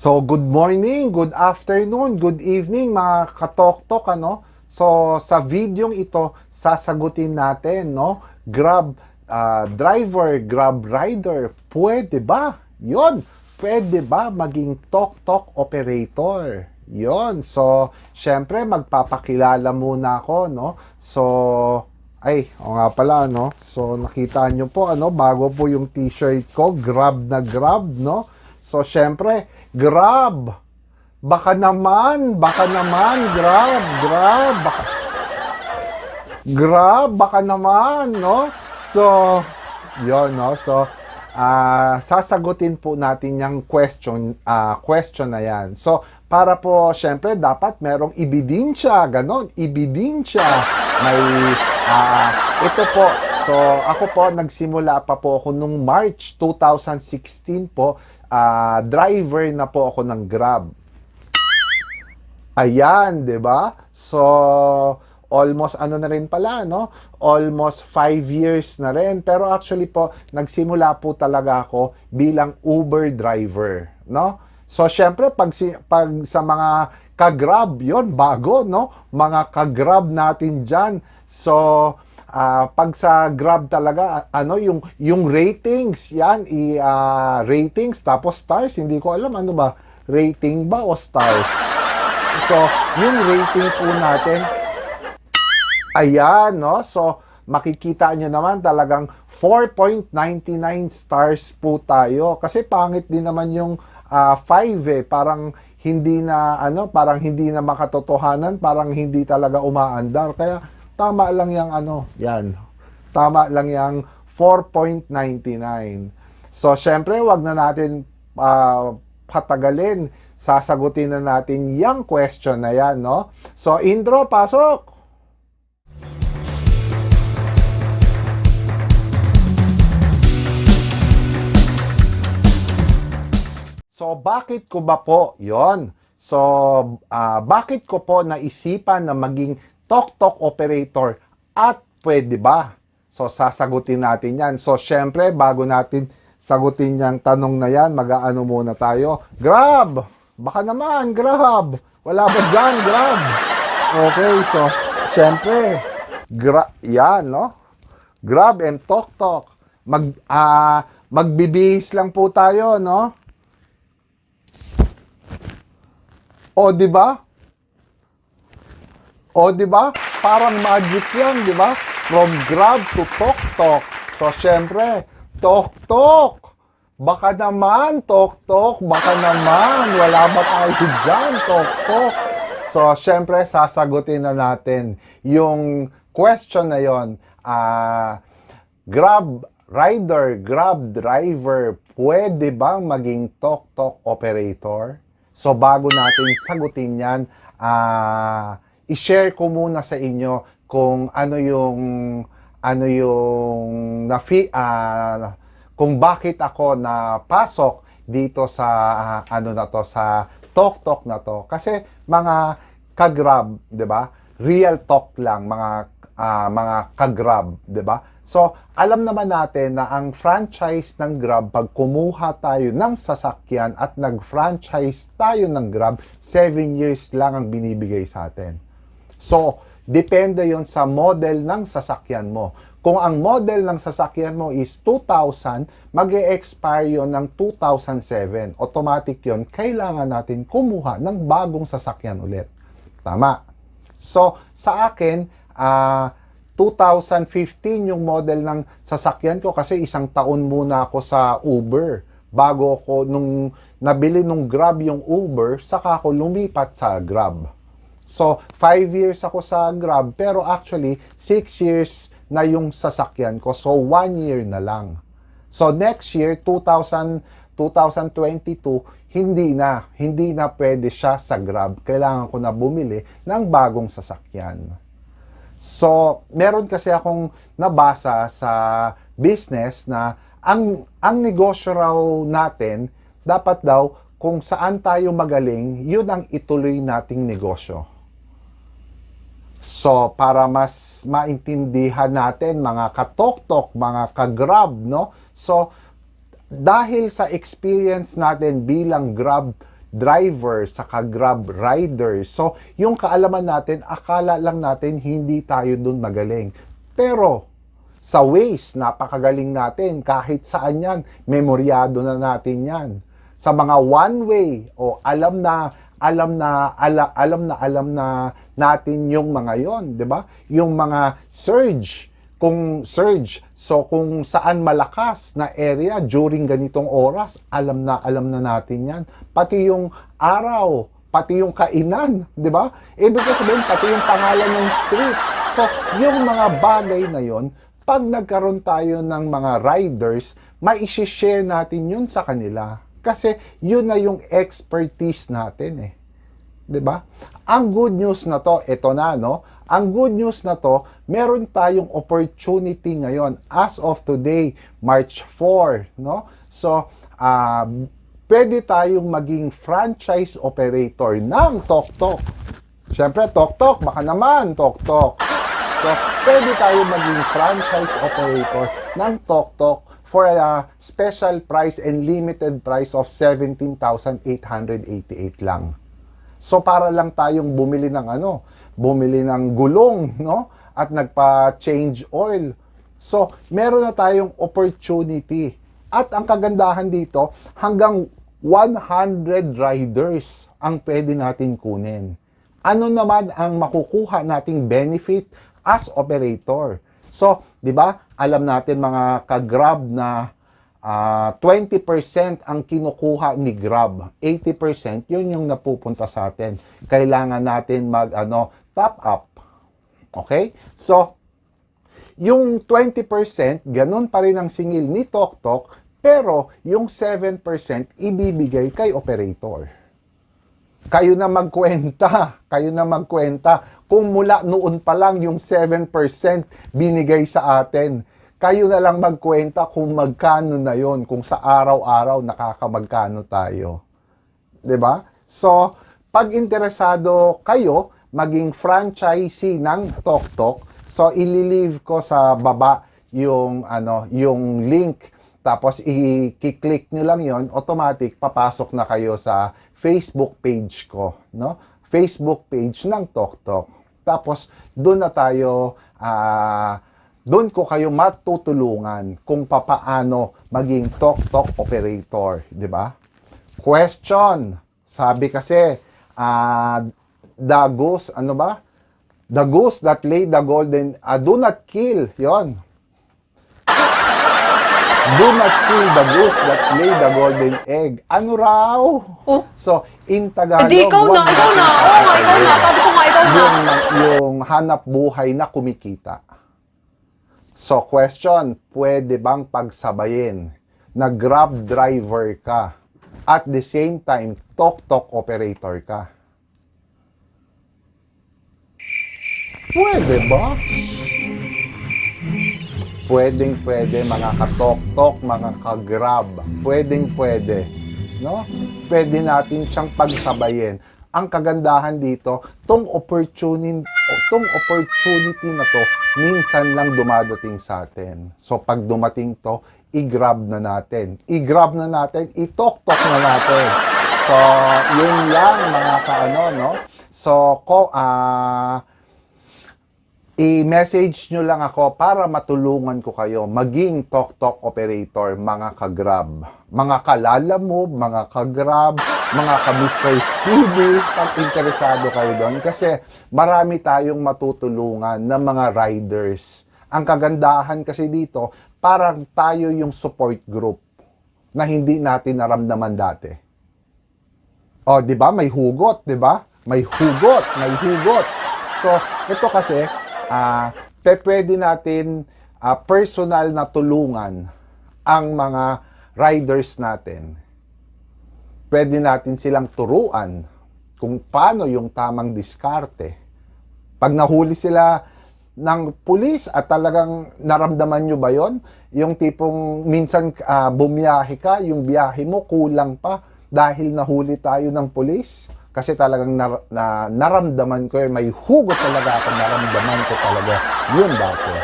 So, good morning, good afternoon, good evening mga katoktok, ano? So, sa videong ito, sasagutin natin, no? Grab driver, Grab rider, pwede ba? Yon, pwede ba maging tok-tok operator? Yon. So, syempre magpapakilala muna ako, no? So, o nga pala, no? So, nakita nyo po, ano, bago po yung t-shirt ko, Grab na Grab, no? So, syempre, Grab. Baka naman, Grab, Grab, baka naman, no? So, yon, no? So, sasagutin po natin yung question na yan. So, para po, syempre, dapat merong ebidensya, ganon, ebidensya. May, ito po, so, ako po, nagsimula pa po ako nung March 2016 po, driver na po ako ng Grab. Ayan, 'di ba? So, almost ano na rin pala, no? Almost 5 years na rin. Pero actually po, nagsimula po talaga ako bilang Uber driver, no? So, syempre, pag sa mga ka-Grab, yon bago, no? Mga ka-Grab natin dyan. So, pag sa Grab talaga, ano, yung ratings, yan, ratings, tapos stars, hindi ko alam, ano ba? Rating ba o stars? So, yung rating po natin, ayan, no? So, makikita nyo naman talagang 4.99 stars po tayo. Kasi pangit din naman yung 5 eh. Parang hindi na, ano, parang hindi na makatotohanan, parang hindi talaga umaandar. Kaya, tama lang yung ano, yan. Tama lang yung 4.99. So, syempre, wag na natin patagalin. Sasagutin na natin yung question na yan, no? So, intro, pasok! So, bakit ko ba po yon? So, bakit ko po naisipan na maging tok-tok operator at pwede ba? So, sasagutin natin yan. So, syempre, bago natin sagutin yung tanong na yan, mag-aano muna tayo. Grab! Baka naman, Grab! Wala ba dyan, Grab? Okay, so, syempre, yan, no? Grab and tok-tok. Magbibihis lang po tayo, no? O, di ba? O, di ba? Parang magic yan, di ba? From Grab to tok-tok. So, syempre, tok-tok. Baka naman, tok-tok. Baka naman. Wala ba tayo dyan, tok-tok? So, syempre, sasagutin na natin yung question na yon. Grab rider, Grab driver, pwede bang maging tok-tok operator? So, bago natin sagutin yan, i-share ko muna sa inyo kung kung bakit ako napasok dito sa sa tok-tok na to. Kasi mga ka-Grab, 'di ba? Real talk lang mga ka-Grab, 'di ba? So, alam naman natin na ang franchise ng Grab, pag kumuha tayo ng sasakyan at nag-franchise tayo ng Grab, 7 years lang ang binibigay sa atin. So, depende yon sa model ng sasakyan mo. Kung ang model ng sasakyan mo is 2000, mag-e-expire yon ng 2007. Automatic yon, kailangan natin kumuha ng bagong sasakyan ulit. Tama. So, sa akin, 2015 yung model ng sasakyan ko kasi isang taon muna ako sa Uber. Bago ako, nung nabili nung Grab yung Uber, saka ako lumipat sa Grab. So, 5 years ako sa Grab, pero actually, 6 years na yung sasakyan ko. So, 1 year na lang. So, next year, 2022, hindi na pwede siya sa Grab. Kailangan ko na bumili ng bagong sasakyan. So, meron kasi akong nabasa sa business na ang negosyo raw natin, dapat daw kung saan tayo magaling, yun ang ituloy nating negosyo. So, para mas maintindihan natin mga katok-tok, mga ka-Grab, no? So, dahil sa experience natin bilang Grab driver, saka Grab rider. So, yung kaalaman natin, akala lang natin hindi tayo dun magaling. Pero, sa Waze, napakagaling natin. Kahit saan yan, memoryado na natin yan. Sa mga one-way, alam na natin yung mga yon, di ba? Yung mga surge, so kung saan malakas na area during ganitong oras, alam na natin yan. Pati yung araw, pati yung kainan, di ba? Ibig sabihin, pati yung pangalan ng street. So, yung mga bagay na yon, pag nagkaroon tayo ng mga riders, mai-share natin yun sa kanila. Kasi yun na yung expertise natin eh. 'Di ba? Ang good news na to, ito na no. Ang good news na to, meron tayong opportunity ngayon as of today, March 4, no? So, pwede tayong maging franchise operator ng Toktok. Siyempre, Toktok, baka naman Toktok. So, pwede tayong maging franchise operator ng Toktok for a special price and limited price of 17,888 lang. So para lang tayong bumili ng gulong, no? At nagpa-change oil. So, meron na tayong opportunity. At ang kagandahan dito, hanggang 100 riders ang pwede natin kunin. Ano naman ang makukuha nating benefit as operator? So, 'di ba? Alam natin mga ka-Grab na 20% ang kinukuha ni Grab. 80% 'yun yung napupunta sa atin. Kailangan natin top up. Okay? So, yung 20%, ganun pa rin ang singil ni Toktok, pero yung 7% ibibigay kay operator. Kayo na magkwenta. Kung mula noon pa lang yung 7% binigay sa atin, kayo na lang magkwenta kung magkano na yon, kung sa araw-araw nakakamagkano tayo. 'Di ba? So, pag interesado kayo maging franchisee ng Toktok, so ililive ko sa baba yung link. Tapos i-click nyo lang yon, automatic papasok na kayo sa Facebook page ko, no? Facebook page ng Toktok. Tapos doon ko kayo matutulungan kung papaano maging Toktok operator, di ba? Question. Sabi kasi the goose that lay the golden, do not kill, yon. Do not kill the goose that lay the golden egg. Ano raw? Oh. So, in Tagalog, Hindi, ikaw na. Sabi ko nga, ikaw na. Yung hanap buhay na kumikita. So, question, pwede bang pagsabayin na Grab driver ka at the same time, Toktok operator ka? Pwede ba? Pwede mga ka-Toktok, mga ka-Grab. Pwede, no? Pwede natin siyang pagsabayin. Ang kagandahan dito, tong opportunity na to, minsan lang dumadating sa atin. So, pag dumating to, i-grab na natin, i-Toktok na natin. So, yun lang mga no? So, i-message nyo lang ako para matulungan ko kayo maging Toktok operator, mga ka-Grab. Mga ka-Lalamove, mga ka-Grab, mga ka-Mr. Speedy, pag interesado kayo doon. Kasi marami tayong matutulungan ng mga riders. Ang kagandahan kasi dito, parang tayo yung support group na hindi natin naramdaman dati. O, di ba? May hugot, di ba? May hugot. So, ito kasi, pwede natin personal na tulungan ang mga riders natin. Pwede natin silang turuan kung paano yung tamang diskarte. Pag nahuli sila ng pulis at talagang naramdaman nyo ba yon? Yung tipong minsan bumiyahe ka, yung biyahe mo kulang pa dahil nahuli tayo ng pulis. Kasi talagang naramdaman ko, may hugot talaga ako, naramdaman ko talaga yun dati.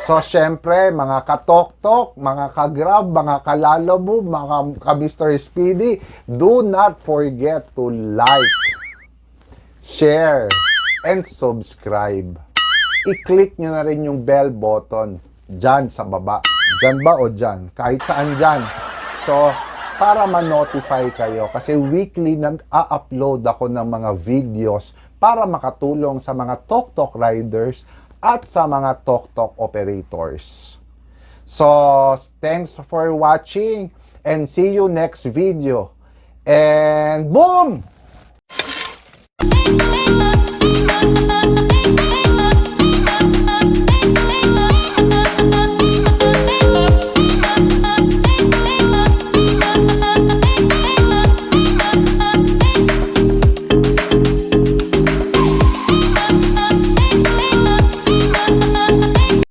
So, syempre, mga katoktok, mga kagrab, mga kalalabo, mga ka-Mr. Speedy, do not forget to like, share, and subscribe. I-click nyo na rin yung bell button dyan sa baba. Dyan ba o dyan? Kahit saan dyan. So, para ma-notify kayo kasi weekly nag-a-upload ako ng mga videos para makatulong sa mga tok-tok riders at sa mga tok-tok operators. So, thanks for watching and see you next video. And boom!